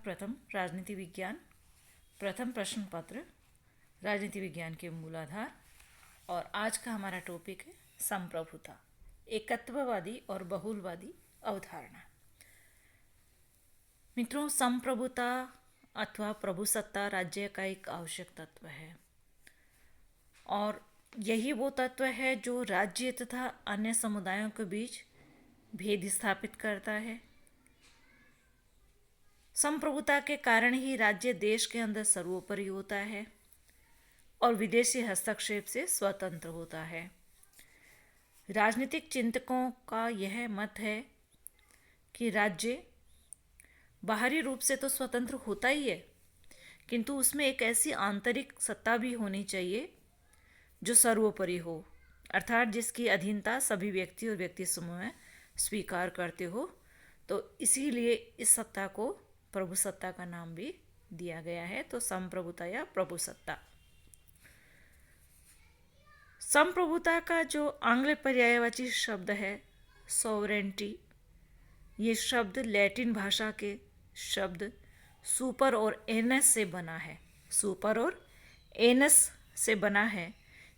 प्रथम राजनीति विज्ञान प्रथम प्रश्न पत्र राजनीति विज्ञान के मूलाधार। और आज का हमारा टॉपिक है संप्रभुता, एकत्ववादी और बहुलवादी अवधारणा। मित्रों, संप्रभुता अथवा प्रभुसत्ता राज्य का एक आवश्यक तत्व है और यही वो तत्व है जो राज्य तथा अन्य समुदायों के बीच भेद स्थापित करता है। संप्रभुता के कारण ही राज्य देश के अंदर सर्वोपरि होता है और विदेशी हस्तक्षेप से स्वतंत्र होता है। राजनीतिक चिंतकों का यह मत है कि राज्य बाहरी रूप से तो स्वतंत्र होता ही है, किंतु उसमें एक ऐसी आंतरिक सत्ता भी होनी चाहिए जो सर्वोपरि हो, अर्थात जिसकी अधीनता सभी व्यक्ति और व्यक्ति समूह स्वीकार करते हो। तो इसीलिए इस सत्ता को प्रभुसत्ता का नाम भी दिया गया है। तो संप्रभुता या प्रभुसत्ता। संप्रभुता का जो आंग्ल पर्यायवाची शब्द है सॉवरेंटी, ये शब्द लैटिन भाषा के शब्द सुपर और एनस से बना है। सुपर और एनस से बना है,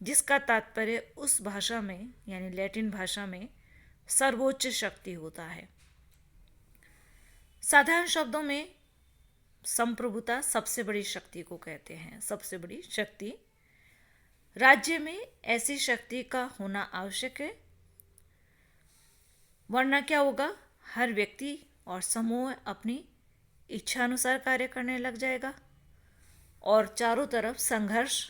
जिसका तात्पर्य उस भाषा में यानी लैटिन भाषा में सर्वोच्च शक्ति होता है। साधारण शब्दों में संप्रभुता सबसे बड़ी शक्ति को कहते हैं। सबसे बड़ी शक्ति, राज्य में ऐसी शक्ति का होना आवश्यक है, वरना क्या होगा, हर व्यक्ति और समूह अपनी इच्छानुसार कार्य करने लग जाएगा और चारों तरफ संघर्ष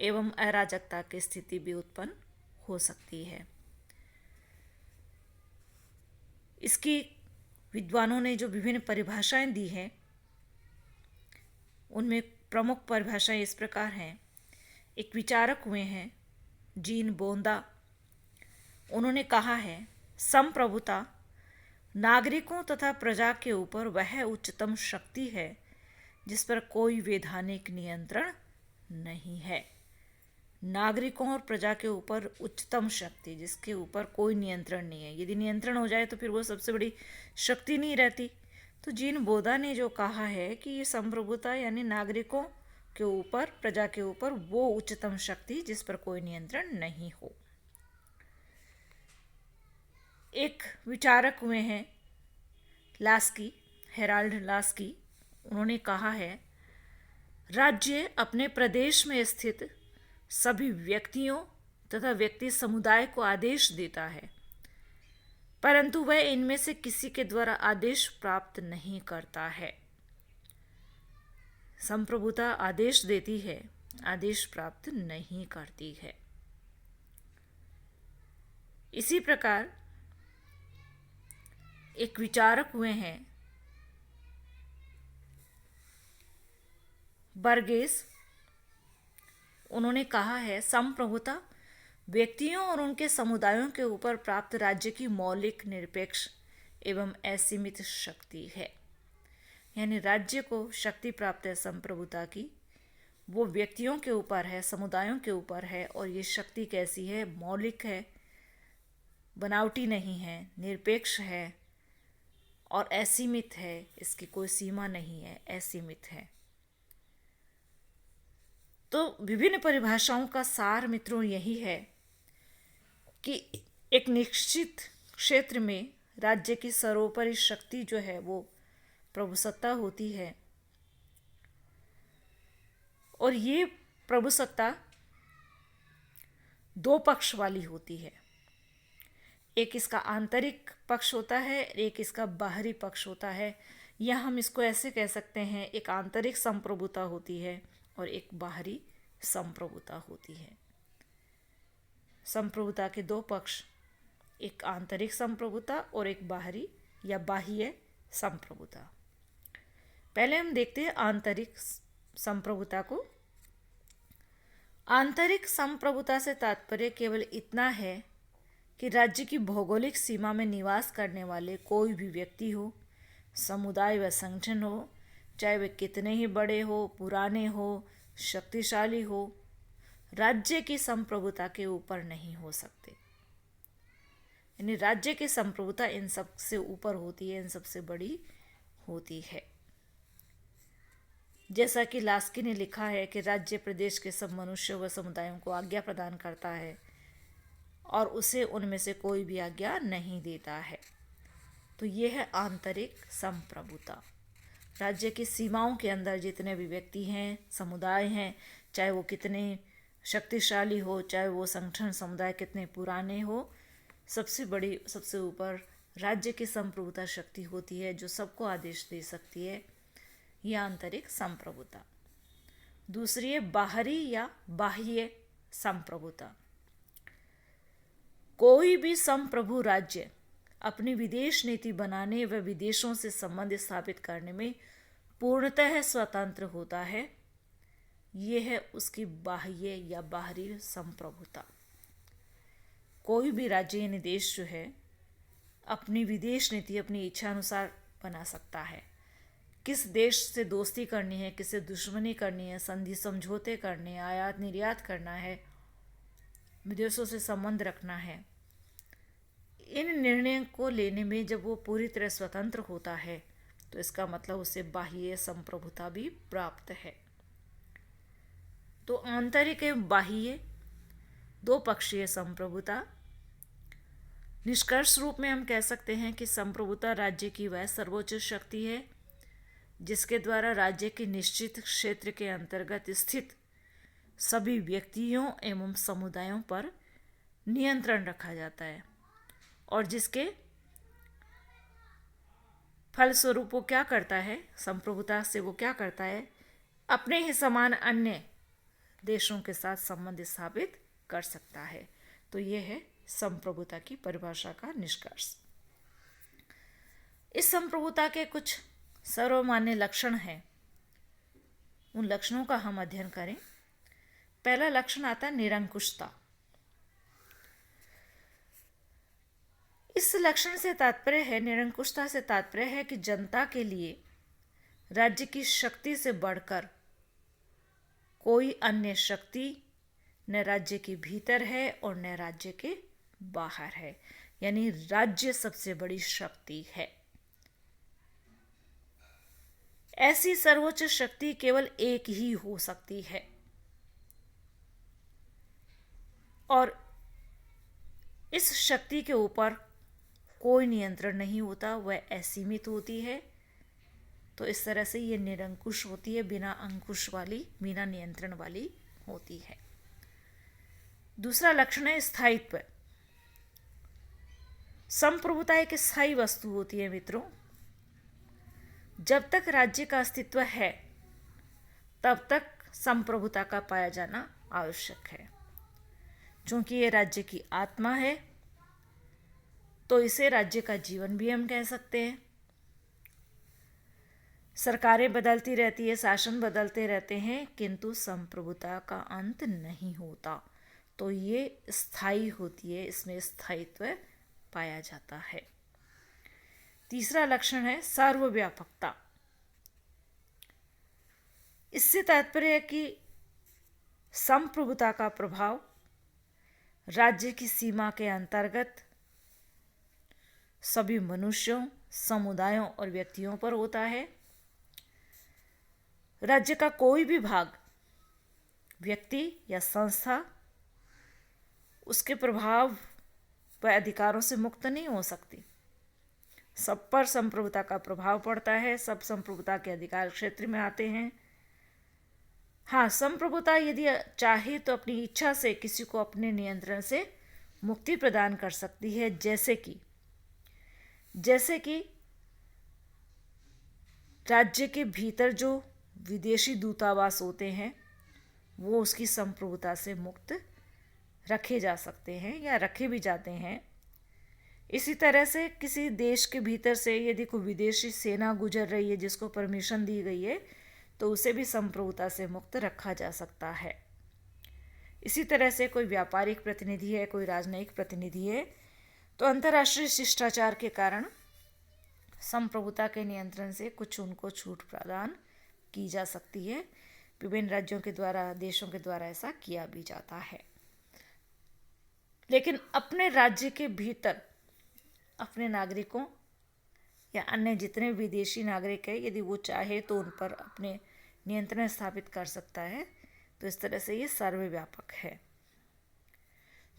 एवं अराजकता की स्थिति भी उत्पन्न हो सकती है। इसकी विद्वानों ने जो विभिन्न परिभाषाएं दी हैं, उनमें प्रमुख परिभाषाएं इस प्रकार हैं। एक विचारक हुए हैं जीन बोंदा, उन्होंने कहा है संप्रभुता नागरिकों तथा प्रजा के ऊपर वह उच्चतम शक्ति है जिस पर कोई वैधानिक नियंत्रण नहीं है। नागरिकों और प्रजा के ऊपर उच्चतम शक्ति जिसके ऊपर कोई नियंत्रण नहीं है। यदि नियंत्रण हो जाए तो फिर वो सबसे बड़ी शक्ति नहीं रहती। तो जीन बोधा ने जो कहा है कि ये संप्रभुता यानी नागरिकों के ऊपर, प्रजा के ऊपर वो उच्चतम शक्ति जिस पर कोई नियंत्रण नहीं हो। एक विचारक हुए हैं लास्की, हेराल्ड लास्की, उन्होंने कहा है राज्य अपने प्रदेश में स्थित सभी व्यक्तियों तथा व्यक्ति समुदाय को आदेश देता है, परंतु वह इनमें से किसी के द्वारा आदेश प्राप्त नहीं करता है। संप्रभुता आदेश देती है, आदेश प्राप्त नहीं करती है। इसी प्रकार एक विचारक हुए हैं बर्गेस, उन्होंने कहा है संप्रभुता व्यक्तियों और उनके समुदायों के ऊपर प्राप्त राज्य की मौलिक, निरपेक्ष एवं असीमित शक्ति है। यानी राज्य को शक्ति प्राप्त है संप्रभुता की, वो व्यक्तियों के ऊपर है, समुदायों के ऊपर है, और ये शक्ति कैसी है, मौलिक है, बनावटी नहीं है, निरपेक्ष है और असीमित है। इसकी कोई सीमा नहीं है, असीमित है। तो विभिन्न परिभाषाओं का सार मित्रों यही है कि एक निश्चित क्षेत्र में राज्य की सर्वोपरि शक्ति जो है वो प्रभुसत्ता होती है, और ये प्रभुसत्ता दो पक्ष वाली होती है। एक इसका आंतरिक पक्ष होता है, एक इसका बाहरी पक्ष होता है। या हम इसको ऐसे कह सकते हैं, एक आंतरिक संप्रभुता होती है और एक बाहरी संप्रभुता होती है। संप्रभुता के दो पक्ष, एक आंतरिक संप्रभुता और एक बाहरी या बाह्य संप्रभुता। पहले हम देखते हैं आंतरिक संप्रभुता को। आंतरिक संप्रभुता से तात्पर्य केवल इतना है कि राज्य की भौगोलिक सीमा में निवास करने वाले कोई भी व्यक्ति हो, समुदाय व संगठन हो, चाहे वे कितने ही बड़े हो, पुराने हो, शक्तिशाली हो, राज्य की संप्रभुता के ऊपर नहीं हो सकते। यानी राज्य की संप्रभुता इन सब से ऊपर होती है, इन सबसे बड़ी होती है। जैसा कि लास्की ने लिखा है कि राज्य प्रदेश के सब मनुष्यों व समुदायों को आज्ञा प्रदान करता है और उसे उनमें से कोई भी आज्ञा नहीं देता है। तो ये है आंतरिक संप्रभुता। राज्य की सीमाओं के अंदर जितने भी व्यक्ति हैं, समुदाय हैं, चाहे वो कितने शक्तिशाली हो, चाहे वो संगठन समुदाय कितने पुराने हो, सबसे बड़ी, सबसे ऊपर राज्य की संप्रभुता शक्ति होती है जो सबको आदेश दे सकती है। यह आंतरिक संप्रभुता। दूसरी है बाहरी या बाह्य संप्रभुता। कोई भी संप्रभु राज्य अपनी विदेश नीति बनाने व विदेशों से संबंध स्थापित करने में पूर्णतः स्वतंत्र होता है। यह है उसकी बाह्य या बाहरी संप्रभुता। कोई भी राज्य यानी देश जो है अपनी विदेश नीति अपनी इच्छा अनुसार बना सकता है। किस देश से दोस्ती करनी है, किससे दुश्मनी करनी है, संधि समझौते करने, आयात निर्यात करना है, विदेशों से संबंध रखना है, इन निर्णयों को लेने में जब वो पूरी तरह स्वतंत्र होता है तो इसका मतलब उसे बाह्य संप्रभुता भी प्राप्त है। तो आंतरिक एवं बाह्य दो पक्षीय संप्रभुता। निष्कर्ष रूप में हम कह सकते हैं कि संप्रभुता राज्य की वह सर्वोच्च शक्ति है जिसके द्वारा राज्य के निश्चित क्षेत्र के अंतर्गत स्थित सभी व्यक्तियों एवं समुदायों पर नियंत्रण रखा जाता है और जिसके फलस्वरूप वो क्या करता है, संप्रभुता से वो क्या करता है, अपने ही समान अन्य देशों के साथ संबंध स्थापित कर सकता है। तो ये है संप्रभुता की परिभाषा का निष्कर्ष। इस संप्रभुता के कुछ सर्वमान्य लक्षण हैं, उन लक्षणों का हम अध्ययन करें। पहला लक्षण आता है निरंकुशता। इस लक्षण से तात्पर्य है, निरंकुशता से तात्पर्य है कि जनता के लिए राज्य की शक्ति से बढ़कर कोई अन्य शक्ति न राज्य के भीतर है और न राज्य के बाहर है, यानी राज्य सबसे बड़ी शक्ति है। ऐसी सर्वोच्च शक्ति केवल एक ही हो सकती है और इस शक्ति के ऊपर कोई नियंत्रण नहीं होता, वह असीमित होती है। तो इस तरह से ये निरंकुश होती है, बिना अंकुश वाली, बिना नियंत्रण वाली होती है। दूसरा लक्षण है स्थायित्व। संप्रभुता एक स्थायी वस्तु होती है मित्रों। जब तक राज्य का अस्तित्व है तब तक संप्रभुता का पाया जाना आवश्यक है। चूंकि ये राज्य की आत्मा है तो इसे राज्य का जीवन भी हम कह सकते हैं। सरकारें बदलती रहती है, शासन बदलते रहते हैं, किंतु संप्रभुता का अंत नहीं होता। तो ये स्थायी होती है, इसमें स्थायित्व पाया जाता है। तीसरा लक्षण है सर्वव्यापकता। इससे तात्पर्य है कि संप्रभुता का प्रभाव राज्य की सीमा के अंतर्गत सभी मनुष्यों, समुदायों और व्यक्तियों पर होता है। राज्य का कोई भी भाग, व्यक्ति या संस्था उसके प्रभाव व अधिकारों से मुक्त नहीं हो सकती। सब पर संप्रभुता का प्रभाव पड़ता है, सब संप्रभुता के अधिकार क्षेत्र में आते हैं। हाँ, संप्रभुता यदि चाहे तो अपनी इच्छा से किसी को अपने नियंत्रण से मुक्ति प्रदान कर सकती है, जैसे कि राज्य के भीतर जो विदेशी दूतावास होते हैं वो उसकी संप्रभुता से मुक्त रखे जा सकते हैं या रखे भी जाते हैं। इसी तरह से किसी देश के भीतर से यदि कोई विदेशी सेना गुजर रही है जिसको परमिशन दी गई है तो उसे भी संप्रभुता से मुक्त रखा जा सकता है। इसी तरह से कोई व्यापारिक प्रतिनिधि है, कोई राजनयिक प्रतिनिधि है, तो अंतर्राष्ट्रीय शिष्टाचार के कारण संप्रभुता के नियंत्रण से कुछ उनको छूट प्रदान की जा सकती है। विभिन्न राज्यों के द्वारा, देशों के द्वारा ऐसा किया भी जाता है। लेकिन अपने राज्य के भीतर अपने नागरिकों या अन्य जितने विदेशी नागरिक हैं, यदि वो चाहे तो उन पर अपने नियंत्रण स्थापित कर सकता है। तो इस तरह से ये सर्वव्यापक है।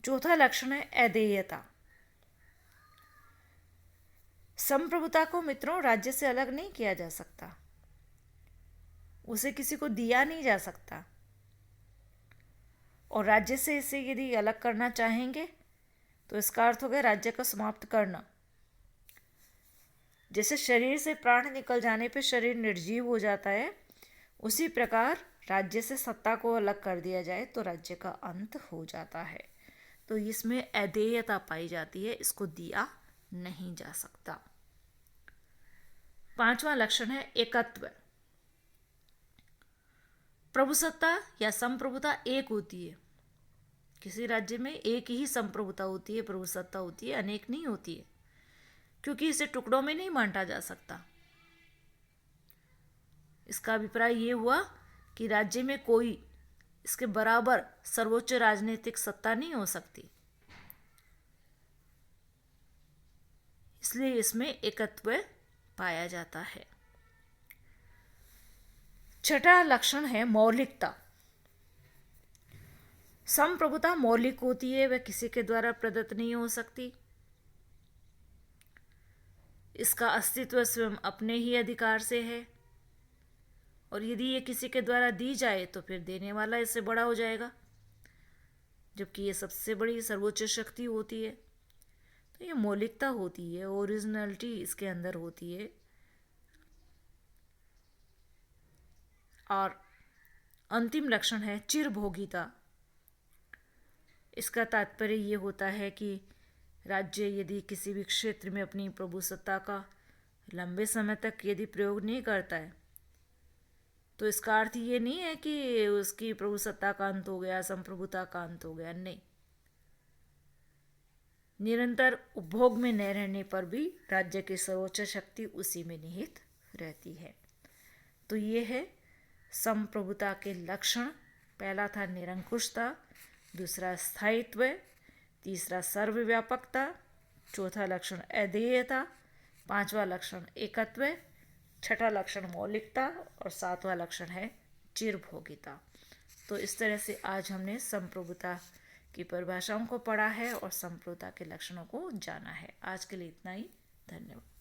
चौथा लक्षण है अदेयता। संप्रभुता को मित्रों राज्य से अलग नहीं किया जा सकता, उसे किसी को दिया नहीं जा सकता, और राज्य से इसे यदि अलग करना चाहेंगे तो इसका अर्थ हो गया राज्य को समाप्त करना। जैसे शरीर से प्राण निकल जाने पे शरीर निर्जीव हो जाता है, उसी प्रकार राज्य से सत्ता को अलग कर दिया जाए तो राज्य का अंत हो जाता है। तो इसमें अदेयता पाई जाती है, इसको दिया नहीं जा सकता। पांचवा लक्षण है एकत्व। प्रभुसत्ता या संप्रभुता एक होती है। किसी राज्य में एक ही संप्रभुता होती है, प्रभुसत्ता होती है, अनेक नहीं होती है, क्योंकि इसे टुकड़ों में नहीं बांटा जा सकता। इसका अभिप्राय ये हुआ कि राज्य में कोई इसके बराबर सर्वोच्च राजनीतिक सत्ता नहीं हो सकती, इसलिए इसमें एकत्व पाया जाता है। छठा लक्षण है मौलिकता। संप्रभुता मौलिक होती है, वह किसी के द्वारा प्रदत्त नहीं हो सकती। इसका अस्तित्व स्वयं अपने ही अधिकार से है, और यदि ये किसी के द्वारा दी जाए तो फिर देने वाला इससे बड़ा हो जाएगा, जबकि ये सबसे बड़ी सर्वोच्च शक्ति होती है। तो ये मौलिकता होती है, ओरिजिनलिटी इसके अंदर होती है। और अंतिम लक्षण है चिरभोगिता। इसका तात्पर्य ये होता है कि राज्य यदि किसी भी क्षेत्र में अपनी प्रभुसत्ता का लंबे समय तक यदि प्रयोग नहीं करता है, तो इसका अर्थ ये नहीं है कि उसकी प्रभुसत्ता का अंत हो गया, संप्रभुता का अंत हो गया। नहीं, निरंतर उपभोग में न रहने पर भी राज्य की सर्वोच्च शक्ति उसी में निहित रहती है। तो ये है संप्रभुता के लक्षण। पहला था निरंकुशता, दूसरा स्थायित्व, तीसरा सर्वव्यापकता, चौथा लक्षण अदेयता, पांचवा लक्षण एकत्व, छठा लक्षण मौलिकता, और सातवां लक्षण है चिरभोगिता। तो इस तरह से आज हमने संप्रभुता की परिभाषाओं को पढ़ा है और संप्रभुता के लक्षणों को जाना है। आज के लिए इतना ही। धन्यवाद।